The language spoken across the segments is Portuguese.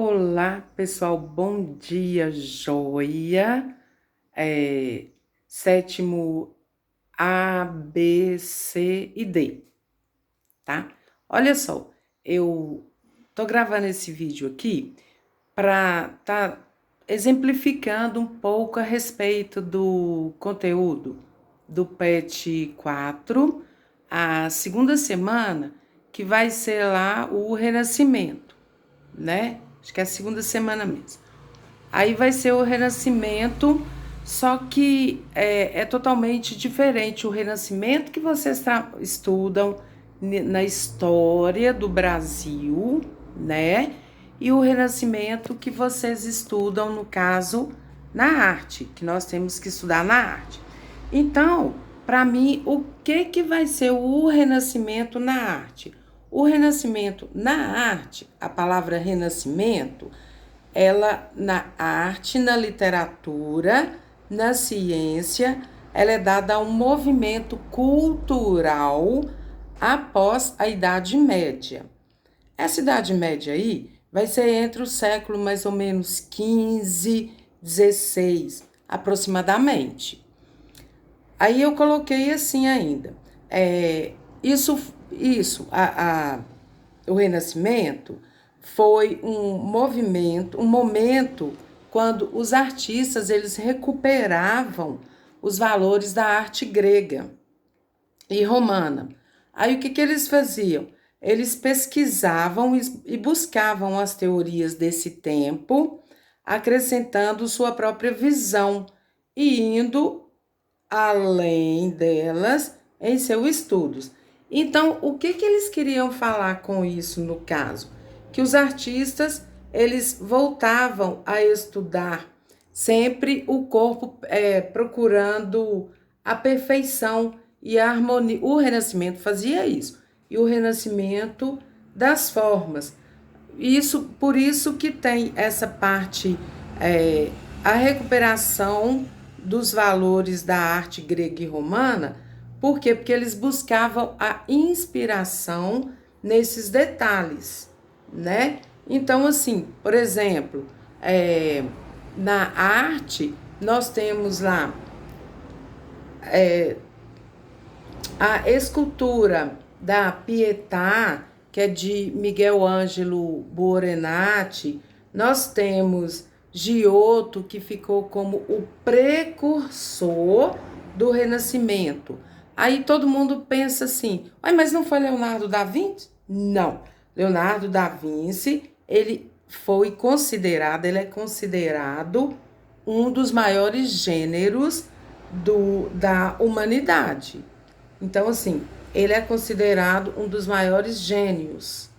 Olá, pessoal, bom dia, joia. Sétimo A, B, C e D, tá? Olha só, eu tô gravando esse vídeo aqui para tá exemplificando um pouco a respeito do conteúdo do PET 4, a segunda semana, que vai ser lá o renascimento, né? Acho que é a segunda semana mesmo. Aí vai ser o Renascimento, só que é totalmente diferente o Renascimento que vocês estudam na história do Brasil, né? E o Renascimento que vocês estudam, no caso, na arte, que nós temos que estudar na arte. Então, para mim, o que vai ser o Renascimento na arte? O Renascimento na arte, a palavra renascimento, ela na arte, na literatura, na ciência, ela é dada a um movimento cultural após a Idade Média. Essa Idade Média aí vai ser entre o século mais ou menos 15, 16, aproximadamente. Aí eu coloquei assim ainda. O Renascimento foi um movimento, um momento quando os artistas eles recuperavam os valores da arte grega e romana. Aí o que eles faziam? Eles pesquisavam e buscavam as teorias desse tempo, acrescentando sua própria visão e indo além delas em seus estudos. Então, o que eles queriam falar com isso no caso? Que os artistas, eles voltavam a estudar sempre o corpo, procurando a perfeição e a harmonia. O Renascimento fazia isso. E o Renascimento das formas. Por isso que tem essa parte, a recuperação dos valores da arte grega e romana. Por quê? Porque eles buscavam a inspiração nesses detalhes, né? Então, assim, por exemplo, na arte, nós temos lá a escultura da Pietà, que é de Miguel Ângelo Buonarroti. Nós temos Giotto, que ficou como o precursor do Renascimento. Aí todo mundo pensa assim, mas não foi Leonardo da Vinci? Não. Leonardo da Vinci, ele é considerado um dos maiores gêneros da humanidade. Então, assim, ele é considerado um dos maiores gênios.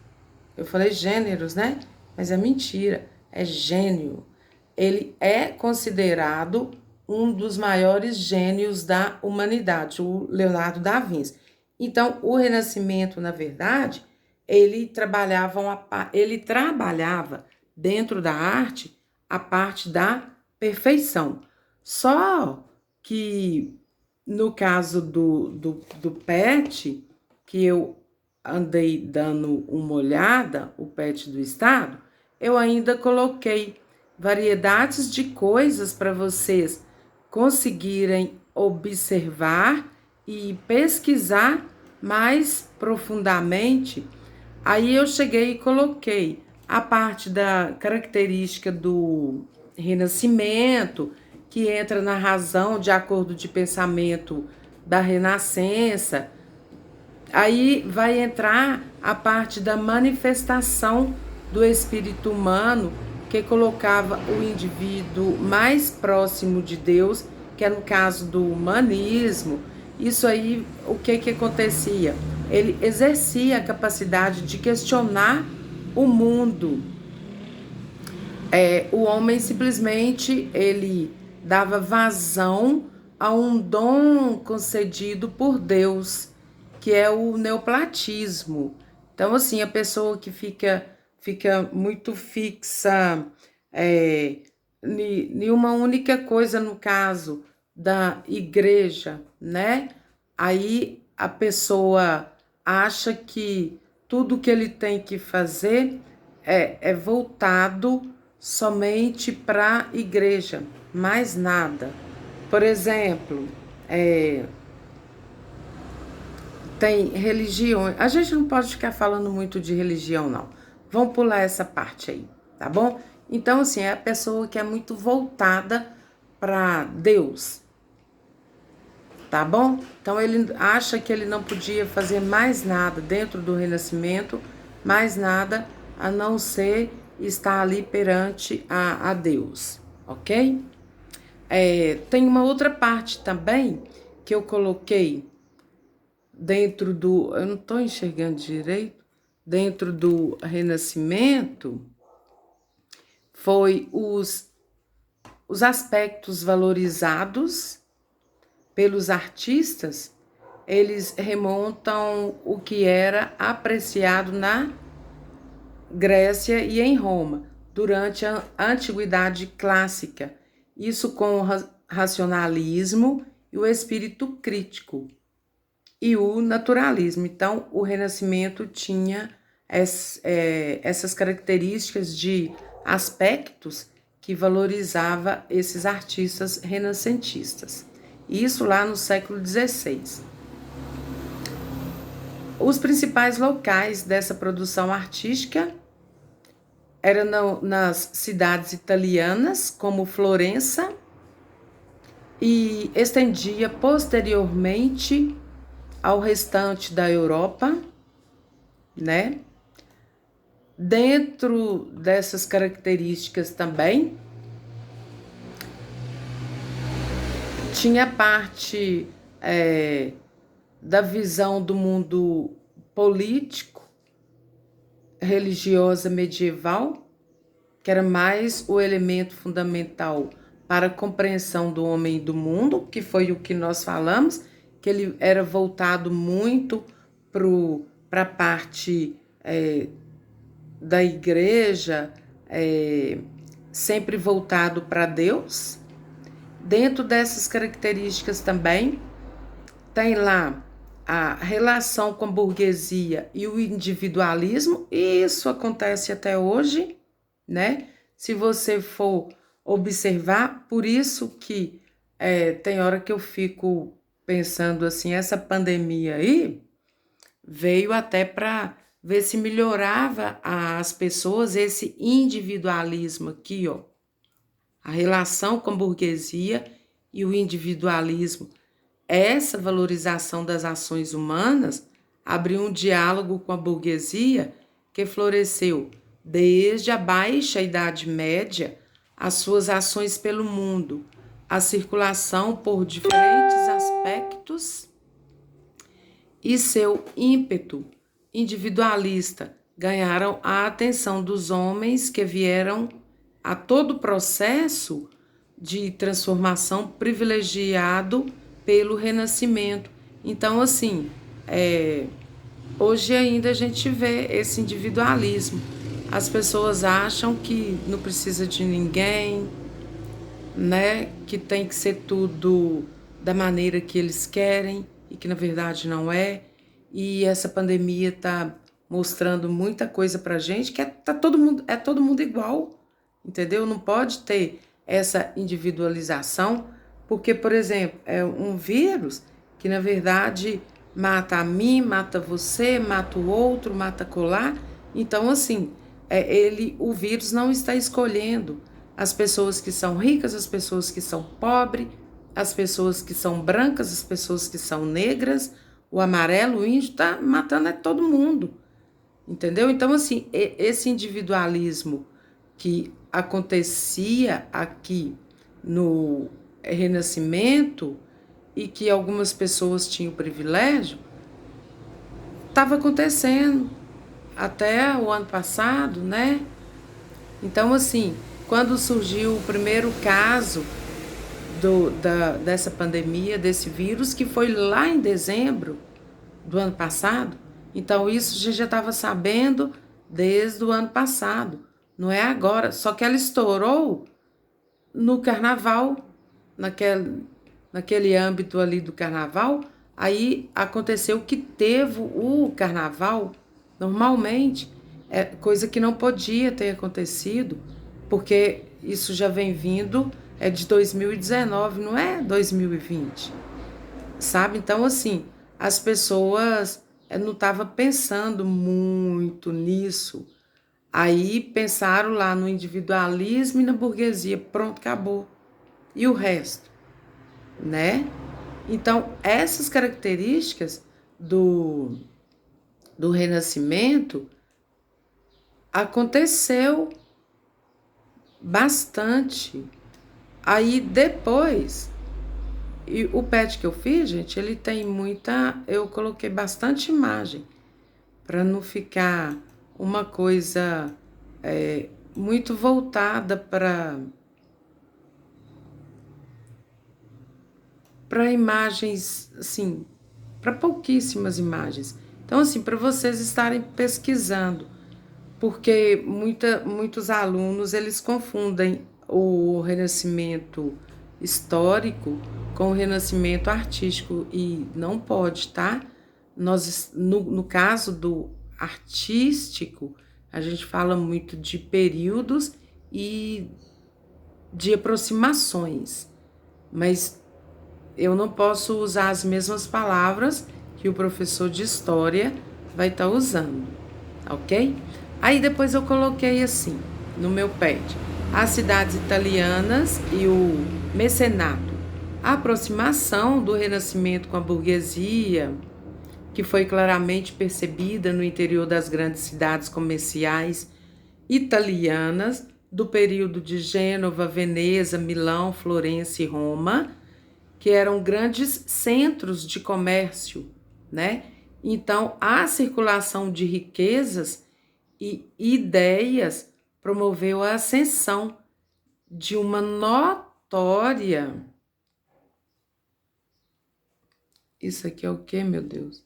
Eu falei gêneros, né? Mas é mentira, é gênio. Ele é considerado um dos maiores gênios da humanidade, o Leonardo da Vinci. Então, o Renascimento, na verdade, ele trabalhava dentro da arte a parte da perfeição. Só que no caso do PET, que eu andei dando uma olhada, o PET do Estado, eu ainda coloquei variedades de coisas para vocês conseguirem observar e pesquisar mais profundamente. Aí eu cheguei e coloquei a parte da característica do renascimento, que entra na razão de acordo de pensamento da renascença. Aí vai entrar a parte da manifestação do espírito humano, que colocava o indivíduo mais próximo de Deus, que é no caso do humanismo. Isso aí, o que acontecia? Ele exercia a capacidade de questionar o mundo. O homem simplesmente ele dava vazão a um dom concedido por Deus, que é o neoplatismo. Então, assim, a pessoa que fica muito fixa em uma única coisa, no caso da igreja, né? Aí a pessoa acha que tudo que ele tem que fazer é voltado somente para a igreja, mais nada. Por exemplo, tem religiões. A gente não pode ficar falando muito de religião, não. Vamos pular essa parte aí, tá bom? Então, assim, é a pessoa que é muito voltada para Deus, tá bom? Então, ele acha que ele não podia fazer mais nada dentro do renascimento, mais nada a não ser estar ali perante a Deus, ok? Tem uma outra parte também que eu coloquei dentro do. Eu não estou enxergando direito. Dentro do Renascimento, foi os aspectos valorizados pelos artistas, eles remontam o que era apreciado na Grécia e em Roma, durante a Antiguidade Clássica. Isso com o racionalismo e o espírito crítico e o naturalismo. Então, o Renascimento tinha essas características de aspectos que valorizava esses artistas renascentistas. Isso lá no século XVI. Os principais locais dessa produção artística eram nas cidades italianas, como Florença, e estendia posteriormente ao restante da Europa, né? Dentro dessas características também, tinha parte da visão do mundo político, religiosa medieval, que era mais o elemento fundamental para a compreensão do homem e do mundo, que foi o que nós falamos, que ele era voltado muito para a parte da igreja, sempre voltado para Deus. Dentro dessas características também, tem lá a relação com a burguesia e o individualismo, e isso acontece até hoje, né? Se você for observar, por isso que tem hora que eu fico pensando assim, essa pandemia aí veio até para ver se melhorava as pessoas esse individualismo aqui, ó. A relação com a burguesia e o individualismo. Essa valorização das ações humanas abriu um diálogo com a burguesia que floresceu desde a baixa Idade Média, as suas ações pelo mundo, a circulação por diferentes aspectos e seu ímpeto individualista ganharam a atenção dos homens que vieram a todo o processo de transformação privilegiado pelo Renascimento. Então, assim, hoje ainda a gente vê esse individualismo. As pessoas acham que não precisa de ninguém, né? Que tem que ser tudo da maneira que eles querem e que na verdade não é. E essa pandemia está mostrando muita coisa pra gente que é todo mundo igual, entendeu? Não pode ter essa individualização, porque, por exemplo, é um vírus que na verdade mata a mim, mata você, mata o outro, mata colar. Então, assim, o vírus não está escolhendo as pessoas que são ricas, as pessoas que são pobres, as pessoas que são brancas, as pessoas que são negras, o amarelo, o índio, está matando todo mundo, entendeu? Então, assim, esse individualismo que acontecia aqui no Renascimento e que algumas pessoas tinham privilégio, estava acontecendo até o ano passado, né? Então, assim, quando surgiu o primeiro caso dessa pandemia, desse vírus, que foi lá em dezembro do ano passado, então isso a gente já estava sabendo desde o ano passado, não é agora. Só que ela estourou no carnaval, naquele âmbito ali do carnaval. Aí aconteceu que teve o carnaval, normalmente é coisa que não podia ter acontecido, porque isso já vem vindo, é de 2019, não é 2020, sabe? Então, assim, as pessoas não estavam pensando muito nisso. Aí pensaram lá no individualismo e na burguesia, pronto, acabou. E o resto, né? Então, essas características do Renascimento aconteceu bastante. Aí depois, e o pet que eu fiz, gente, ele tem muita. Eu coloquei bastante imagem para não ficar uma coisa muito voltada para imagens, assim, para pouquíssimas imagens. Então, assim, para vocês estarem pesquisando, porque muitos alunos eles confundem o renascimento histórico com o renascimento artístico e não pode, tá? No caso do artístico, a gente fala muito de períodos e de aproximações, mas eu não posso usar as mesmas palavras que o professor de história vai estar usando, ok? Aí depois eu coloquei assim, no meu pad, as cidades italianas e o mecenato. A aproximação do Renascimento com a burguesia, que foi claramente percebida no interior das grandes cidades comerciais italianas, do período de Gênova, Veneza, Milão, Florença e Roma, que eram grandes centros de comércio, né? Então, a circulação de riquezas e ideias promoveu a ascensão de uma notória. Isso aqui é o quê, meu Deus?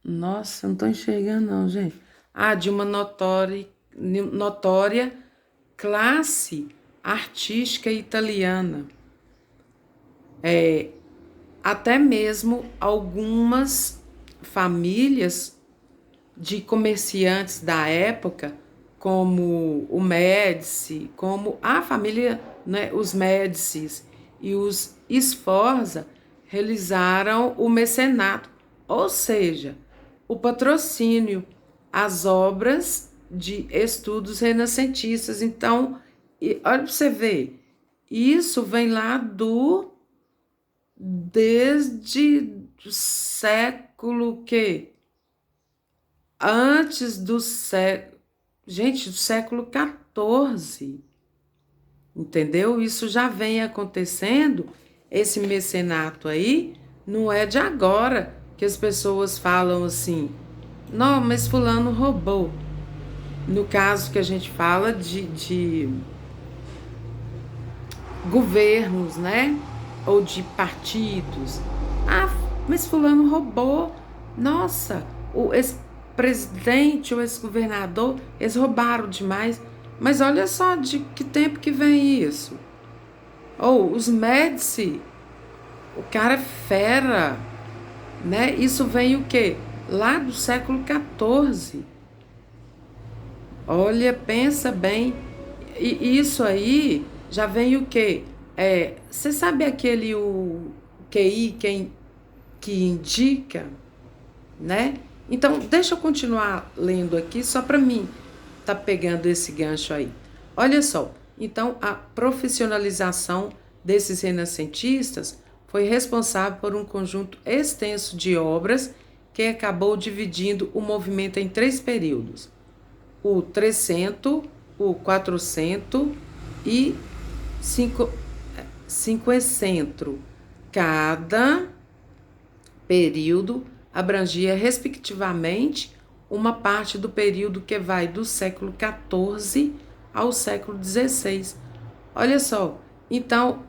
Nossa, não tô enxergando, não, gente. Ah, de uma notória classe artística italiana. Até mesmo algumas famílias de comerciantes da época, como o Médici, como a família, né, os Médicis e os Sforza, realizaram o mecenato, ou seja, o patrocínio às obras de estudos renascentistas. Então, olha para você ver, isso vem lá desde o século que antes do século, gente, do século XIV, entendeu? Isso já vem acontecendo, esse mecenato aí, não é de agora que as pessoas falam assim, não, mas fulano roubou. No caso que a gente fala de governos, né? Ou de partidos. Ah, mas fulano roubou. Nossa, o ex-presidente, o ex-governador, eles roubaram demais. Mas olha só de que tempo que vem isso. Ou os Médici, o cara é fera, né? Isso vem o quê? Lá do século XIV. Olha, pensa bem. E isso aí já vem o quê? Você sabe aquele o QI que indica, né? Então, deixa eu continuar lendo aqui só para mim tá pegando esse gancho aí. Olha só, então a profissionalização desses renascentistas foi responsável por um conjunto extenso de obras que acabou dividindo o movimento em três períodos: o 300, o 400 e 500. Cada período abrangia, respectivamente, uma parte do período que vai do século XIV ao século XVI. Olha só, então,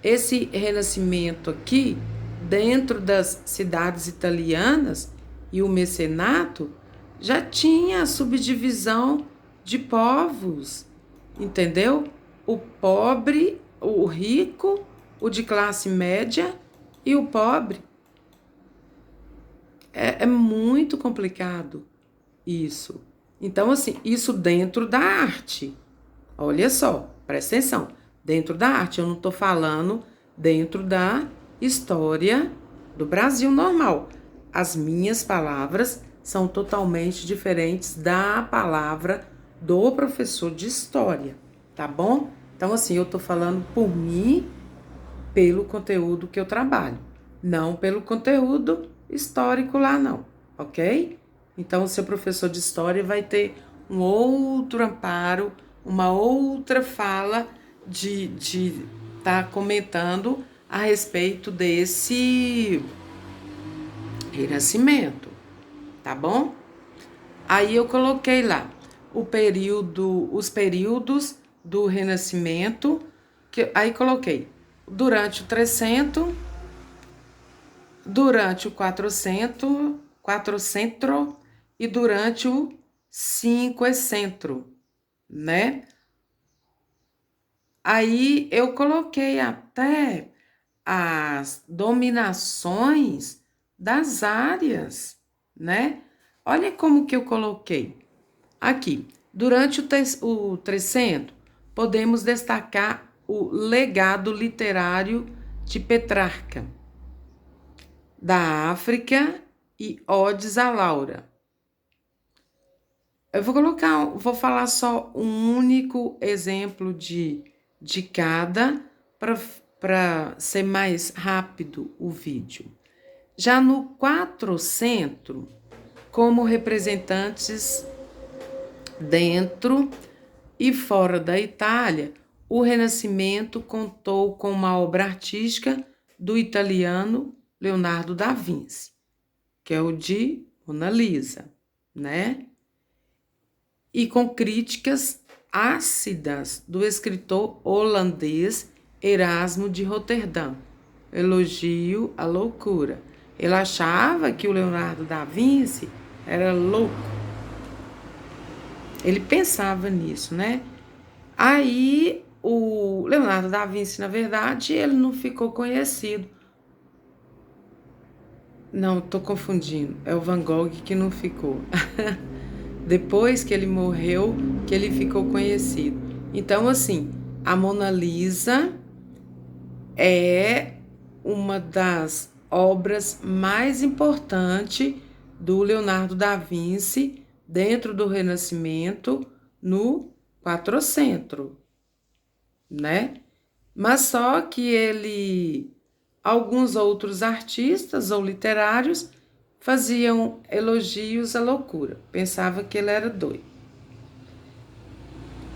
esse renascimento aqui, dentro das cidades italianas e o mecenato, já tinha a subdivisão de povos, entendeu? O pobre, o rico, o de classe média e o pobre. É muito complicado, Isso. Então, assim, isso dentro da arte. Olha só, presta atenção. Dentro da arte, eu não estou falando dentro da história do Brasil normal. As minhas palavras são totalmente diferentes da palavra do professor de história, tá bom? Então, assim, eu estou falando por mim, pelo conteúdo que eu trabalho, não pelo conteúdo histórico lá, não, ok? Então, o seu professor de história vai ter um outro amparo, uma outra fala de estar comentando a respeito desse renascimento, tá bom? Aí eu coloquei lá os períodos do Renascimento, aí coloquei durante o 300, durante o 400 e durante o 500, né? Aí eu coloquei até as dominações das áreas, né? Olha como que eu coloquei. Aqui, durante o 300, podemos destacar o legado literário de Petrarca, da África e Odes a Laura. Eu vou falar só um único exemplo de cada para ser mais rápido o vídeo. Já no 400, como representantes dentro e fora da Itália, o Renascimento contou com uma obra artística do italiano Leonardo da Vinci, que é o de Mona Lisa, né? E com críticas ácidas do escritor holandês Erasmo de Roterdã. Elogio à loucura. Ele achava que o Leonardo da Vinci era louco. Ele pensava nisso, né? Aí o Leonardo da Vinci, na verdade, ele não ficou conhecido. Não, tô confundindo. É o Van Gogh que não ficou. Depois que ele morreu, que ele ficou conhecido. Então, assim, a Mona Lisa é uma das obras mais importantes do Leonardo da Vinci dentro do Renascimento no 400, né? Mas só que alguns outros artistas ou literários faziam elogios à loucura, pensava que ele era doido,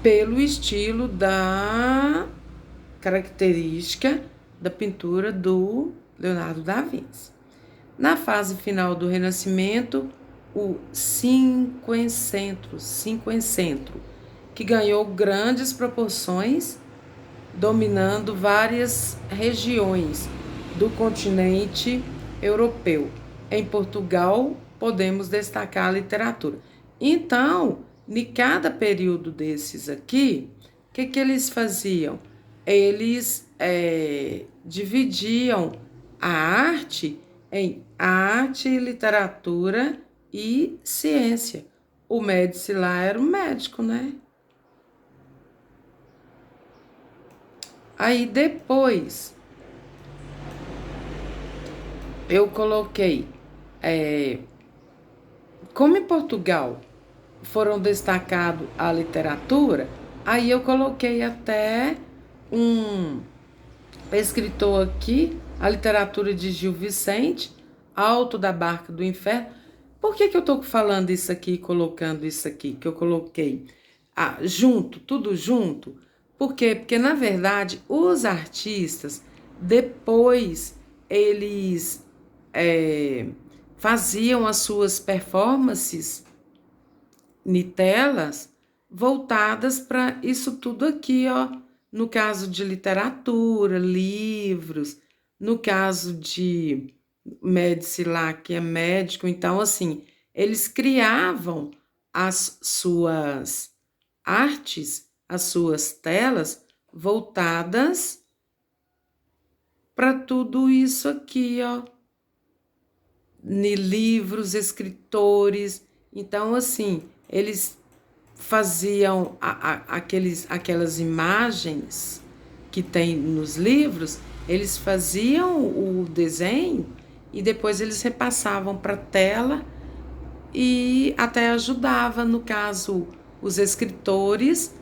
pelo estilo da característica da pintura do Leonardo da Vinci. Na fase final do Renascimento, o Cinquecento, que ganhou grandes proporções, dominando várias regiões do continente europeu. Em Portugal, podemos destacar a literatura. Então, em cada período desses aqui, o que eles faziam? Eles dividiam a arte em arte, literatura e ciência. O Médici lá era um médico, né? Aí depois eu coloquei, como em Portugal foram destacados a literatura, aí eu coloquei até um escritor aqui, a literatura de Gil Vicente, Alto da Barca do Inferno. Por que eu estou falando isso aqui, colocando isso aqui, que eu coloquei junto, tudo junto? Por quê? Porque, na verdade, os artistas, depois, eles faziam as suas performances em telas voltadas para isso tudo aqui, ó. No caso de literatura, livros, no caso de Médici lá, que é médico, então, assim, eles criavam as suas artes, as suas telas voltadas para tudo isso aqui, ó. Livros, escritores, Então, assim, eles faziam aquelas imagens que tem nos livros, eles faziam o desenho e depois eles repassavam para a tela e até ajudava, no caso, os escritores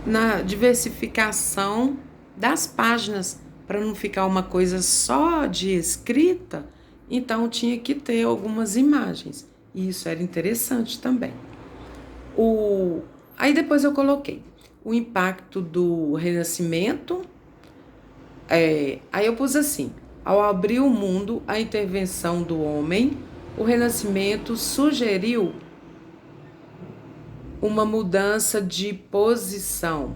na diversificação das páginas, para não ficar uma coisa só de escrita, então tinha que ter algumas imagens. E isso era interessante também. Aí depois eu coloquei o impacto do Renascimento. Aí eu pus assim: ao abrir o mundo, a intervenção do homem, o Renascimento sugeriu uma mudança de posição.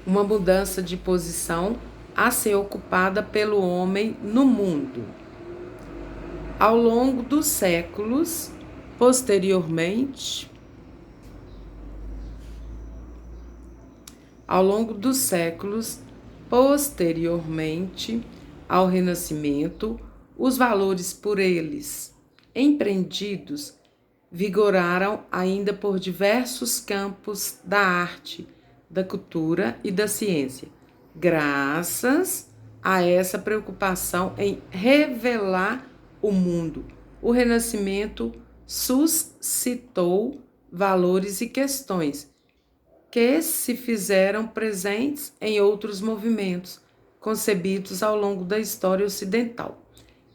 Uma mudança de posição a ser ocupada pelo homem no mundo. Ao longo dos séculos, posteriormente, ao Renascimento, os valores por eles empreendidos vigoraram ainda por diversos campos da arte, da cultura e da ciência, graças a essa preocupação em revelar o mundo. O Renascimento suscitou valores e questões que se fizeram presentes em outros movimentos concebidos ao longo da história ocidental.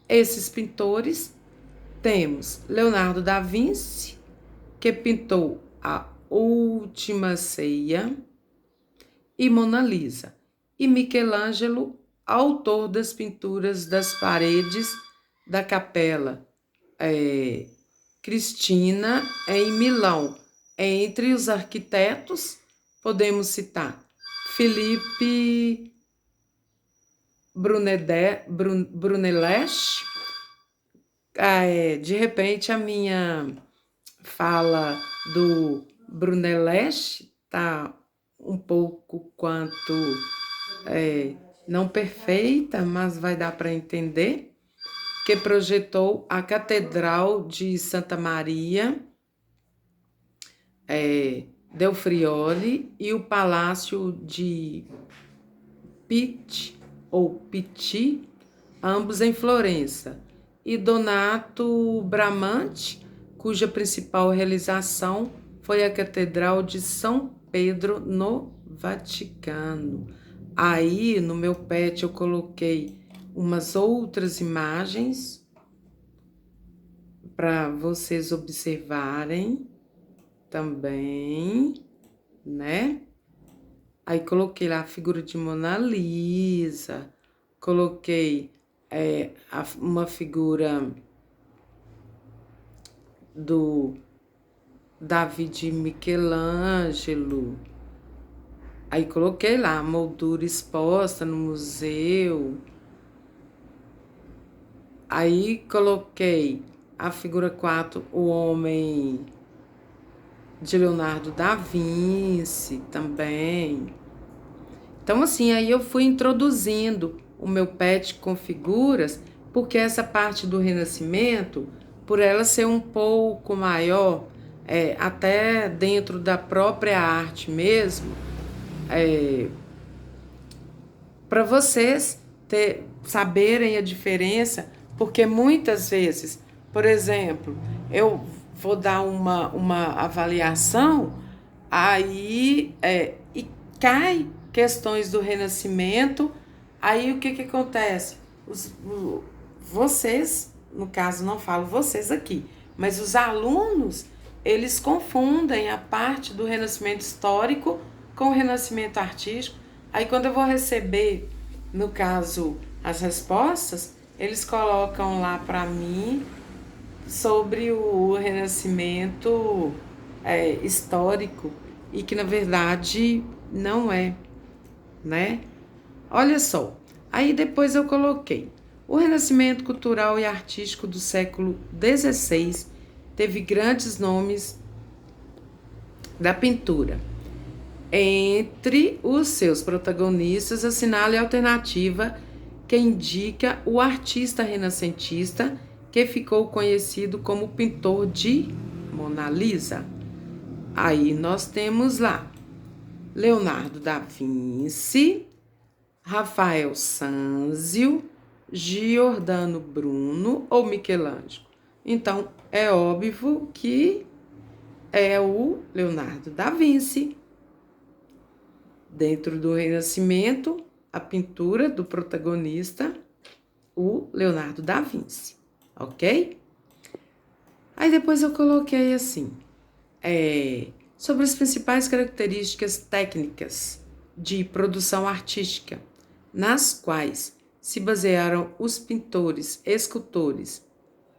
Esses pintores temos Leonardo da Vinci, que pintou a Última Ceia e Mona Lisa, e Michelangelo, autor das pinturas das paredes da Capela Sistina em Milão. Entre os arquitetos, podemos citar Philippe Brunelleschi. De repente, a minha fala do Brunelleschi está um pouco quanto não perfeita, mas vai dar para entender, que projetou a Catedral de Santa Maria del Friuli e o Palácio de Pitti, ambos em Florença, e Donato Bramante, cuja principal realização foi a Catedral de São Pedro no Vaticano. Aí no meu pet eu coloquei umas outras imagens para vocês observarem também, né? Aí coloquei lá a figura de Mona Lisa, coloquei uma figura do David Michelangelo. Aí coloquei lá a moldura exposta no museu. Aí coloquei a figura 4, o homem de Leonardo da Vinci também. Então, assim, aí eu fui introduzindo o meu pet com figuras, porque essa parte do Renascimento, por ela ser um pouco maior, até dentro da própria arte mesmo, para vocês saberem a diferença, porque muitas vezes, por exemplo, eu vou dar uma avaliação, aí e cai questões do Renascimento, aí o que acontece? Vocês, no caso não falo vocês aqui, mas os alunos, eles confundem a parte do Renascimento histórico com o Renascimento artístico. Aí quando eu vou receber, no caso, as respostas, eles colocam lá para mim sobre o Renascimento histórico, e que na verdade não é, né? Olha só, aí depois eu coloquei: o Renascimento cultural e artístico do século XVI teve grandes nomes da pintura. Entre os seus protagonistas, assinale a alternativa que indica o artista renascentista que ficou conhecido como pintor de Mona Lisa. Aí nós temos lá Leonardo da Vinci, Rafael Sanzio, Giordano Bruno ou Michelangelo. Então, é óbvio que é o Leonardo da Vinci. Dentro do Renascimento, a pintura do protagonista, o Leonardo da Vinci, ok? Aí depois eu coloquei assim, sobre as principais características técnicas de produção artística, nas quais se basearam os pintores, escultores,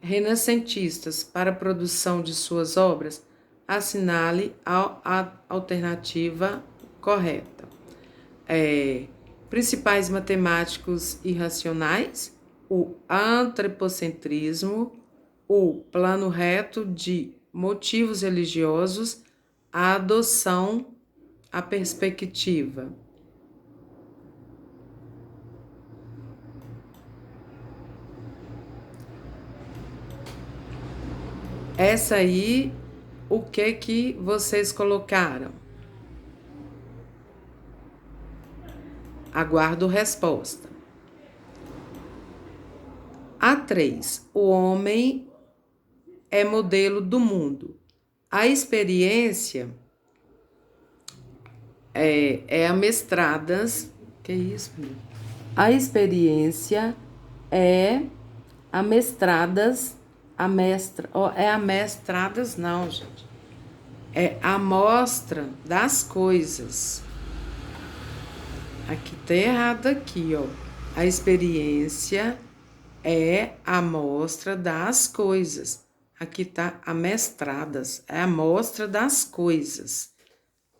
renascentistas para a produção de suas obras, assinale a alternativa correta. Principais matemáticos irracionais, o antropocentrismo, o plano reto de motivos religiosos, a adoção, a perspectiva. Essa aí, o que vocês colocaram? Aguardo resposta. A3. O homem é modelo do mundo. A experiência é amestradas. Que isso, meu? A experiência é amestradas. Amestradas, não, gente. É a amostra das coisas. Aqui tá errado aqui, ó. A experiência é a amostra das coisas. Aqui tá amestradas, é a amostra das coisas.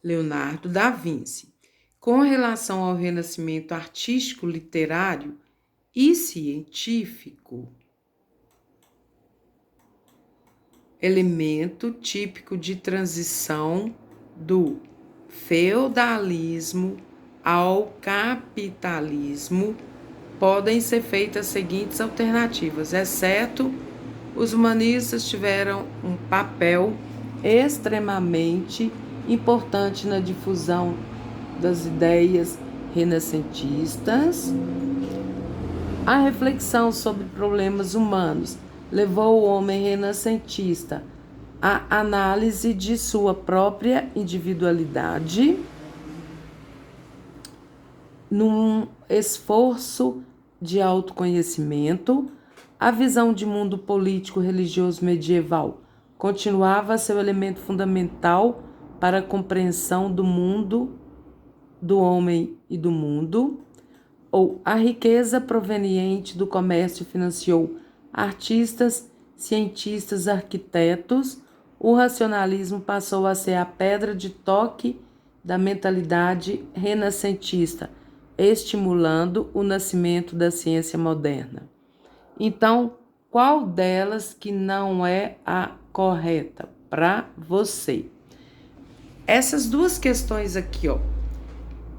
Leonardo da Vinci. Com relação ao renascimento artístico, literário e científico, elemento típico de transição do feudalismo ao capitalismo, podem ser feitas as seguintes alternativas, exceto os humanistas tiveram um papel extremamente importante na difusão das ideias renascentistas. A reflexão sobre problemas humanos levou o homem renascentista à análise de sua própria individualidade, num esforço de autoconhecimento. A visão de mundo político religioso medieval continuava a ser o elemento fundamental para a compreensão do mundo, do homem e do mundo, ou a riqueza proveniente do comércio financiou artistas, cientistas, arquitetos. O racionalismo passou a ser a pedra de toque da mentalidade renascentista, estimulando o nascimento da ciência moderna. Então, qual delas que não é a correta para você? Essas duas questões aqui, ó.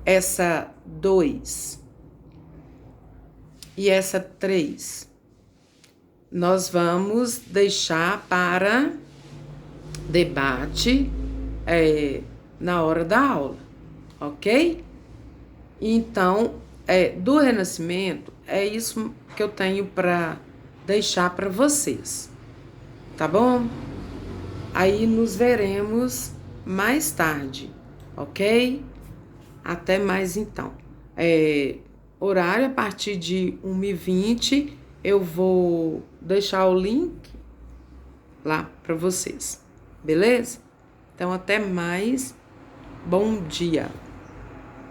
Essa 2 e essa 3, nós vamos deixar para debate na hora da aula, ok? Então, do Renascimento, é isso que eu tenho para deixar para vocês, tá bom? Aí nos veremos mais tarde, ok? Até mais então. Horário a partir de 1h20, eu vou deixar o link lá para vocês, beleza? Então, até mais. Bom dia.